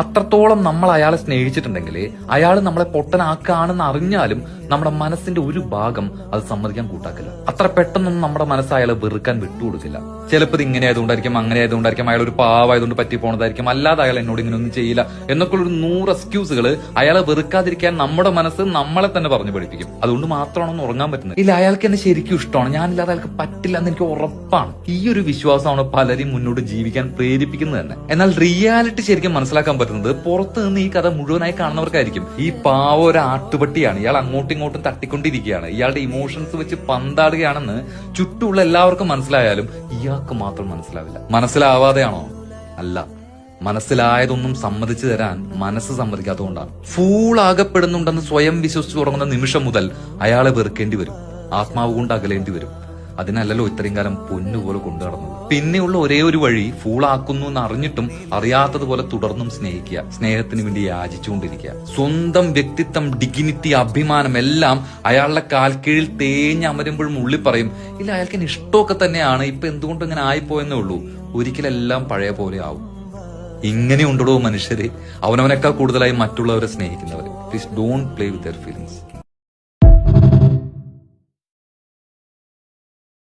അത്രത്തോളം നമ്മൾ അയാളെ സ്നേഹിച്ചിട്ടുണ്ടെങ്കിൽ അയാൾ നമ്മളെ പൊട്ടനാക്കാണെന്ന് അറിഞ്ഞാലും നമ്മുടെ മനസ്സിന്റെ ഒരു ഭാഗം അത് സമ്മതിക്കാൻ കൂട്ടാക്കില്ല. അത്ര പെട്ടെന്നൊന്നും നമ്മുടെ മനസ്സ് അയാളെ വെറുക്കാൻ വിട്ടുകൊടുക്കില്ല. ചിലപ്പോൾ ഇത് ഇങ്ങനെ ആയതുകൊണ്ടായിരിക്കും, അങ്ങനെ ആയതുകൊണ്ടായിരിക്കും, അയാൾ ഒരു പാവായതുകൊണ്ട് പറ്റി പോണതായിരിക്കും, അല്ലാതെ അയാൾ എന്നോട് ഇങ്ങനെ ഒന്നും ചെയ്യില്ല എന്നൊക്കെ ഒരു 100 എക്സ്ക്യൂസുകൾ അയാളെ വെറുക്കാതിരിക്കാൻ നമ്മുടെ മനസ്സ് നമ്മളെ തന്നെ പറഞ്ഞു പഠിപ്പിക്കും. അതുകൊണ്ട് മാത്രമാണെന്ന് ഉറങ്ങാൻ പറ്റുന്നത്. ഇല്ല, അയാൾക്ക് എന്നെ ശരിക്കും ഇഷ്ടമാണ്, ഞാനില്ലാതെ അയാൾക്ക് പറ്റില്ല എന്ന് എനിക്ക് ഉറപ്പാണ്. ഈ ഒരു വിശ്വാസമാണ് പലരും മുന്നോട്ട് ജീവിക്കാൻ പ്രേരിപ്പിക്കുന്നത് തന്നെ. എന്നാൽ റിയാലിറ്റി ശരിക്കും മനസ്സിലാക്കാൻ പറ്റുന്നത് പുറത്ത് നിന്ന് ഈ കഥ മുഴുവനായി കാണുന്നവർക്കായിരിക്കും. ഈ പാവ ഒരു ആട്ടുപട്ടിയാണ്, ഇയാൾ അങ്ങോട്ടും ഇങ്ങോട്ടും തട്ടിക്കൊണ്ടിരിക്കുകയാണ്, ഇയാളുടെ ഇമോഷൻസ് വെച്ച് പന്താടുകയാണെന്ന് ചുറ്റുമുള്ള എല്ലാവർക്കും മനസ്സിലായാലും ഇയാൾക്ക് മാത്രം മനസ്സിലാവില്ല. മനസ്സിലാവാതെയാണോ? അല്ല, മനസ്സിലായതൊന്നും സമ്മതിച്ചു തരാൻ മനസ്സ് സമ്മതിക്കാത്തതുകൊണ്ടാണ്. ഫൂളാകപ്പെടുന്നുണ്ടെന്ന് സ്വയം വിശ്വസിച്ചു തുടങ്ങുന്ന നിമിഷം മുതൽ അയാളെ വെറുക്കേണ്ടി വരും, ആത്മാവ് കൊണ്ട് അകലേണ്ടി വരും. അതിനല്ലല്ലോ ഇത്രയും കാലം പൊന്നുപോലെ കൊണ്ടു നടന്നത്. പിന്നെയുള്ള ഒരേ ഒരു വഴി ഫൂളാക്കുന്നു എന്ന് അറിഞ്ഞിട്ടും അറിയാത്തതുപോലെ തുടർന്നും സ്നേഹിക്കുക, സ്നേഹത്തിന് വേണ്ടി യാചിച്ചുകൊണ്ടിരിക്കുക. സ്വന്തം വ്യക്തിത്വം, ഡിഗ്നിറ്റി, അഭിമാനം എല്ലാം അയാളുടെ കാൽക്കീഴിൽ തേഞ്ഞമരുമ്പോഴും ഉള്ളിൽ പറയും, ഇല്ല അയാൾക്ക് എന്നെ ഇഷ്ടമൊക്കെ തന്നെയാണ്, ഇപ്പൊ എന്തുകൊണ്ട് ഇങ്ങനെ ആയിപ്പോയെന്നേ ഉള്ളൂ, ഒരിക്കലെല്ലാം പഴയ പോലെ ആവും. ഇങ്ങനെ ഉണ്ടോ മനുഷ്യര് അവനവനേക്കാൾ കൂടുതലായി മറ്റുള്ളവരെ സ്നേഹിക്കുന്നവർ. Please don't play with their feelings.